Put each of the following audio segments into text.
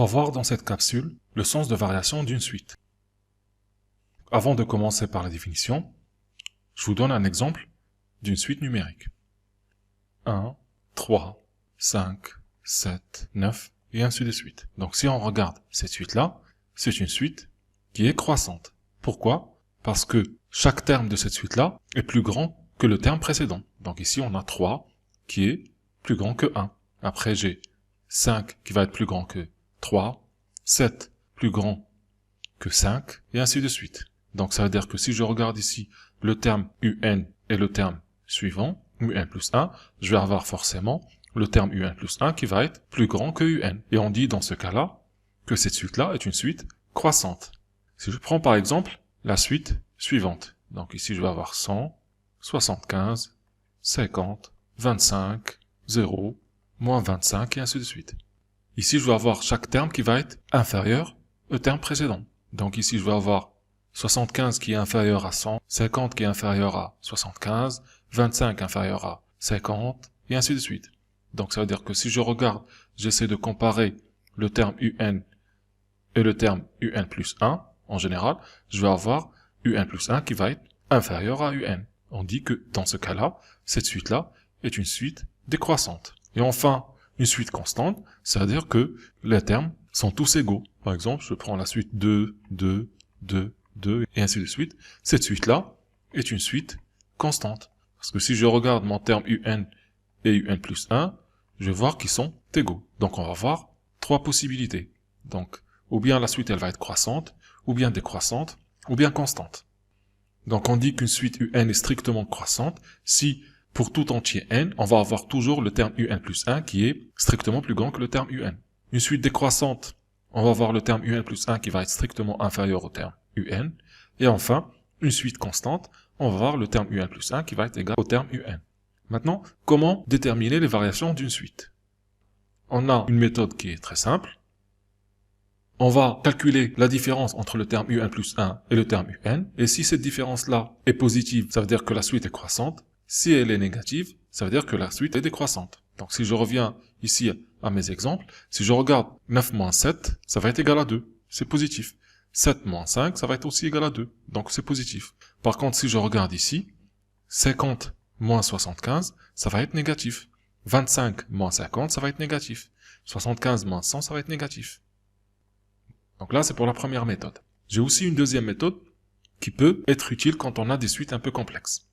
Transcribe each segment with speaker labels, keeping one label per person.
Speaker 1: va voir dans cette capsule le sens de variation d'une suite. Avant de commencer par la définition, je vous donne un exemple d'une suite numérique. 1, 3, 5, 7, 9, et ainsi de suite. Donc si on regarde cette suite-là, c'est une suite qui est croissante. Pourquoi? Parce que chaque terme de cette suite-là est plus grand que le terme précédent. Donc ici on a 3 qui est plus grand que 1. Après j'ai 5 qui va être plus grand que 3, 7 plus grand que 5, et ainsi de suite. Donc ça veut dire que si je regarde ici le terme UN et le terme suivant, UN plus 1, je vais avoir forcément le terme UN plus 1 qui va être plus grand que UN. Et on dit dans ce cas-là que cette suite-là est une suite croissante. Si je prends par exemple la suite suivante, donc ici je vais avoir 100, 75, 50, 25, 0, moins 25 et ainsi de suite. Ici je vais avoir chaque terme qui va être inférieur au terme précédent. Donc ici je vais avoir 75 qui est inférieur à 100, 50 qui est inférieur à 75, 25 inférieur à 50, et ainsi de suite. Donc ça veut dire que si je regarde, j'essaie de comparer le terme UN et le terme UN plus 1, en général, je vais avoir UN plus 1 qui va être inférieur à UN. On dit que dans ce cas-là, cette suite-là est une suite décroissante. Et enfin, une suite constante, ça veut dire que les termes sont tous égaux. Par exemple, je prends la suite 2, 2, 2, 2, et ainsi de suite. Cette suite-là est une suite constante. Parce que si je regarde mon terme UN et UN plus 1, je vais voir qu'ils sont égaux. Donc on va voir trois possibilités. Donc, ou bien la suite elle va être croissante, ou bien décroissante, ou bien constante. Donc on dit qu'une suite UN est strictement croissante si, pour tout entier n, on va avoir toujours le terme UN plus 1 qui est strictement plus grand que le terme UN. Une suite décroissante, on va avoir le terme UN plus 1 qui va être strictement inférieur au terme UN. Et enfin, une suite constante, on va avoir le terme UN plus 1 qui va être égal au terme UN. Maintenant, comment déterminer les variations d'une suite? On a une méthode qui est très simple. On va calculer la différence entre le terme UN plus 1 et le terme UN. Et si cette différence-là est positive, ça veut dire que la suite est croissante. Si elle est négative, ça veut dire que la suite est décroissante. Donc si je reviens ici à mes exemples, si je regarde 9 moins 7, ça va être égal à 2. C'est positif. 7 moins 5, ça va être aussi égal à 2. Donc c'est positif. Par contre, si je regarde ici, 50 moins 75, ça va être négatif. 25 moins 50, ça va être négatif. 75 moins 100, ça va être négatif. Donc là, c'est pour la première méthode. J'ai aussi une deuxième méthode qui peut être utile quand on a des suites un peu complexes.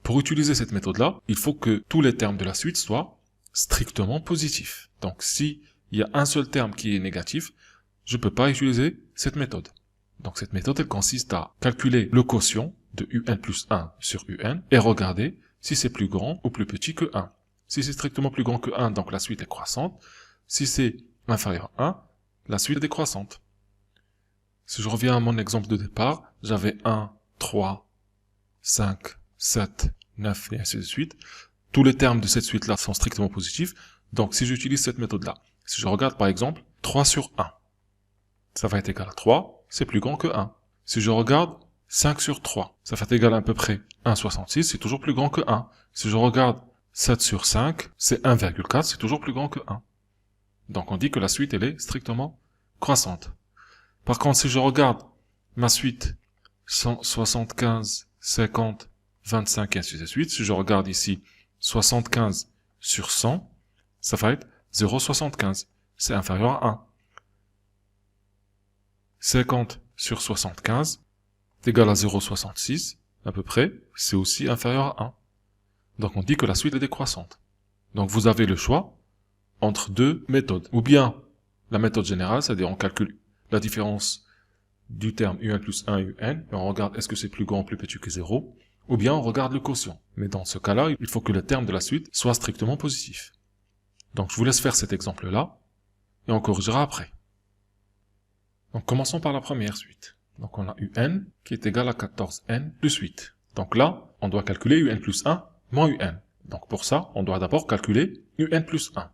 Speaker 1: Pour utiliser cette méthode-là, il faut que tous les termes de la suite soient strictement positifs. Donc si il y a un seul terme qui est négatif, je ne peux pas utiliser cette méthode. Donc cette méthode, elle consiste à calculer le quotient de UN plus 1 sur UN et regarder si c'est plus grand ou plus petit que 1. Si c'est strictement plus grand que 1, donc la suite est croissante. Si c'est inférieur à 1, la suite est décroissante. Si je reviens à mon exemple de départ, j'avais 1, 3, 5, 7, 9 et ainsi de suite. Tous les termes de cette suite-là sont strictement positifs. Donc si j'utilise cette méthode-là, si je regarde par exemple 3 sur 1, ça va être égal à 3, c'est plus grand que 1. Si je regarde 5 sur 3, ça va être égal à peu près 1,66, c'est toujours plus grand que 1. Si je regarde 7 sur 5, c'est 1,4, c'est toujours plus grand que 1. Donc on dit que la suite, elle est strictement croissante. Par contre, si je regarde ma suite 175, 50, 25 et ainsi de suite, si je regarde ici 75 sur 100, ça va être 0,75. C'est inférieur à 1. 50 sur 75 est égal à 0,66, à peu près, c'est aussi inférieur à 1. Donc on dit que la suite est décroissante. Donc vous avez le choix entre deux méthodes. Ou bien la méthode générale, c'est-à-dire on calcule la différence du terme UN plus 1 et UN, et on regarde est-ce que c'est plus grand ou plus petit que 0, ou bien on regarde le quotient. Mais dans ce cas-là, il faut que le terme de la suite soit strictement positif. Donc je vous laisse faire cet exemple-là, et on corrigera après. Donc commençons par la première suite. Donc on a UN qui est égal à 14N plus 8. Donc là, on doit calculer UN plus 1 moins UN. Donc pour ça, on doit d'abord calculer UN plus 1.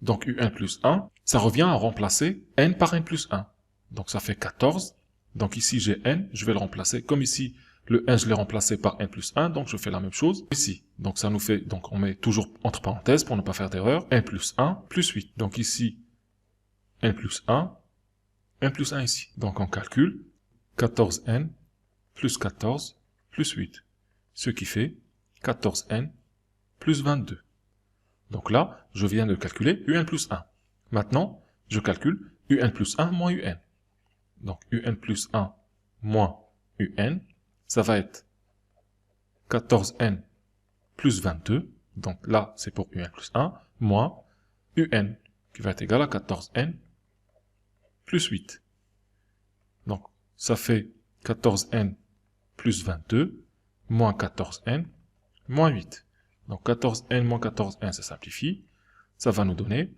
Speaker 1: Donc UN plus 1, ça revient à remplacer N par N plus 1. Donc ça fait 14. Donc ici j'ai N, je vais le remplacer. Comme ici, le N je l'ai remplacé par N plus 1, donc je fais la même chose ici. Donc ça nous fait, donc on met toujours entre parenthèses pour ne pas faire d'erreur, N plus 1 plus 8. Donc ici, n plus 1, n plus 1 ici. Donc on calcule 14n plus 14 plus 8, ce qui fait 14n plus 22. Donc là, je viens de calculer un plus 1. Maintenant, je calcule un plus 1 moins un. Donc un plus 1 moins un, ça va être 14n plus 22. Donc là, c'est pour un plus 1, moins un, qui va être égal à 14n plus 8. Donc, ça fait 14n plus 22, moins 14n, moins 8. Donc 14n moins 14n, ça simplifie. Ça va nous donner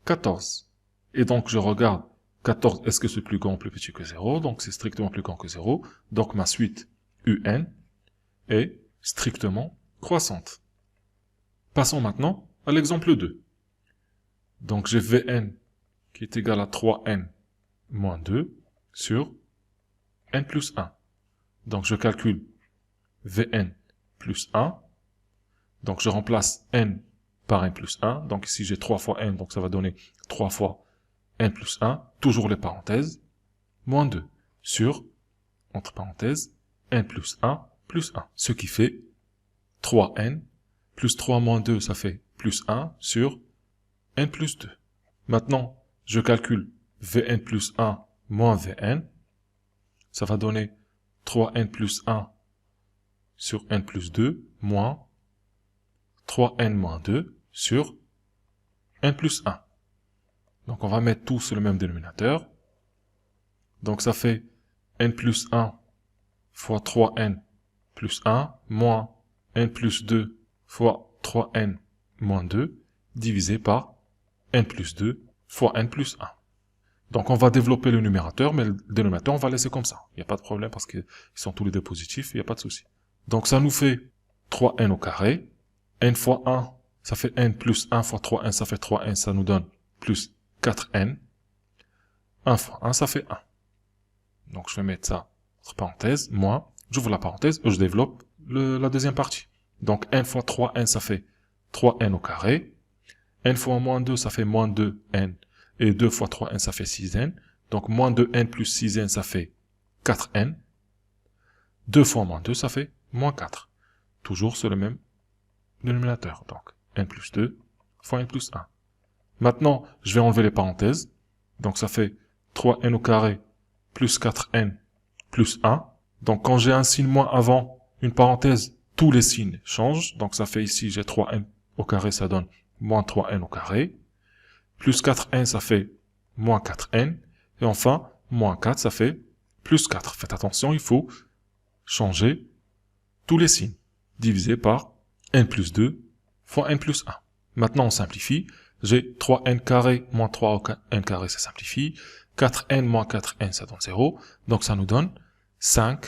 Speaker 1: 14. Et donc, je regarde 14, est-ce que c'est plus grand ou plus petit que 0? Donc, c'est strictement plus grand que 0. Donc, ma suite un est strictement croissante. Passons maintenant à l'exemple 2. Donc, j'ai Vn qui est égal à 3n moins 2 sur n plus 1. Donc, je calcule Vn plus 1. Donc, je remplace n par n plus 1. Donc, ici, j'ai 3 fois n, donc ça va donner 3 fois n plus 1, toujours les parenthèses, moins 2, sur, entre parenthèses, n plus 1, ce qui fait 3n, plus 3 moins 2, ça fait plus 1, sur n plus 2. Maintenant, je calcule Vn plus 1 moins Vn, ça va donner 3n plus 1 sur n plus 2, moins 3n moins 2 sur n plus 1. Donc on va mettre tout sur le même dénominateur. Donc ça fait n plus 1 fois 3n plus 1 moins n plus 2 fois 3n moins 2 divisé par n plus 2 fois n plus 1. Donc on va développer le numérateur, mais le dénominateur on va laisser comme ça. Il n'y a pas de problème parce qu'ils sont tous les deux positifs, il n'y a pas de souci. Donc ça nous fait 3n au carré. n fois 1, ça fait n plus 1 fois 3n, ça fait 3n, ça nous donne plus 4n. 1 fois 1, ça fait 1. Donc je vais mettre ça entre parenthèses, moins, j'ouvre la parenthèse et je développe la deuxième partie. Donc n fois 3n, ça fait 3n au carré. n fois moins 2, ça fait moins 2n. Et 2 fois 3n, ça fait 6n. Donc moins 2n plus 6n, ça fait 4n. 2 fois moins 2, ça fait moins 4. Toujours sur le même dénominateur. Donc n plus 2 fois n plus 1. Maintenant, je vais enlever les parenthèses. Donc ça fait 3n au carré plus 4n plus 1. Donc quand j'ai un signe moins avant une parenthèse, tous les signes changent. Donc ça fait ici, j'ai 3n au carré, ça donne moins 3n au carré. Plus 4n, ça fait moins 4n. Et enfin, moins 4, ça fait plus 4. Faites attention, il faut changer tous les signes. Divisé par n plus 2 fois n plus 1. Maintenant, on simplifie. J'ai 3n carré moins 3n carré, ça simplifie. 4n moins 4n, ça donne 0. Donc ça nous donne 5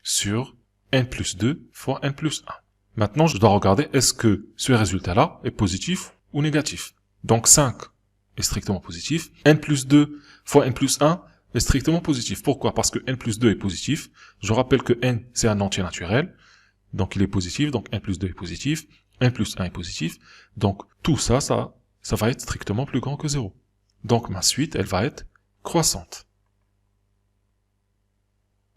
Speaker 1: sur n plus 2 fois n plus 1. Maintenant, je dois regarder est-ce que ce résultat-là est positif ou négatif. Donc 5 est strictement positif. n plus 2 fois n plus 1 est strictement positif. Pourquoi? Parce que n plus 2 est positif. Je rappelle que n, c'est un entier naturel. Donc il est positif, donc n plus 2 est positif. n plus 1 est positif. Donc tout ça, ça va être strictement plus grand que 0. Donc ma suite, elle va être croissante.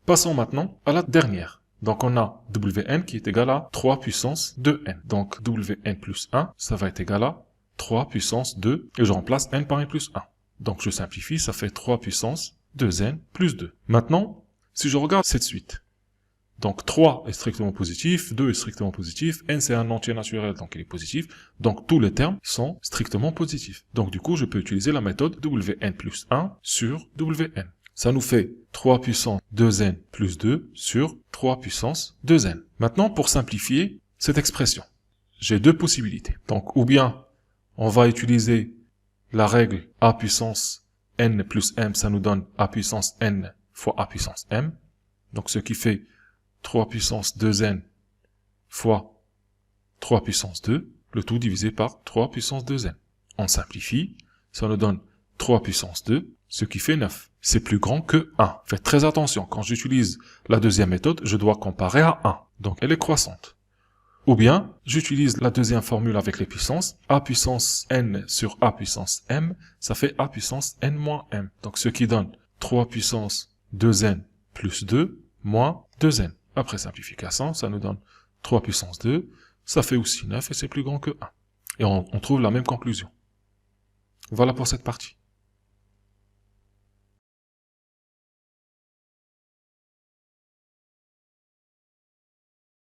Speaker 1: Passons maintenant à la dernière. Donc on a Wn qui est égal à 3 puissance 2n. Donc Wn plus 1, ça va être égal à 3 puissance 2, et je remplace n par n plus 1. Donc je simplifie, ça fait 3 puissance 2n plus 2. Maintenant, si je regarde cette suite, donc 3 est strictement positif, 2 est strictement positif, n c'est un entier naturel, donc il est positif, donc tous les termes sont strictement positifs. Donc du coup, je peux utiliser la méthode Wn plus 1 sur Wn. Ça nous fait 3 puissance 2n plus 2 sur 3 puissance 2n. Maintenant, pour simplifier cette expression, j'ai deux possibilités. Donc, ou bien, on va utiliser la règle a puissance n plus m, ça nous donne a puissance n fois a puissance m. Donc, ce qui fait 3 puissance 2n fois 3 puissance 2, le tout divisé par 3 puissance 2n. On simplifie, ça nous donne 3 puissance 2, ce qui fait 9. C'est plus grand que 1. Faites très attention, quand j'utilise la deuxième méthode, je dois comparer à 1. Donc elle est croissante. Ou bien, j'utilise la deuxième formule avec les puissances. A puissance n sur A puissance m, ça fait A puissance n moins m. Donc, ce qui donne 3 puissance 2n plus 2 moins 2n. Après simplification, ça nous donne 3 puissance 2, ça fait aussi 9 et c'est plus grand que 1. Et on trouve la même conclusion. Voilà pour cette partie.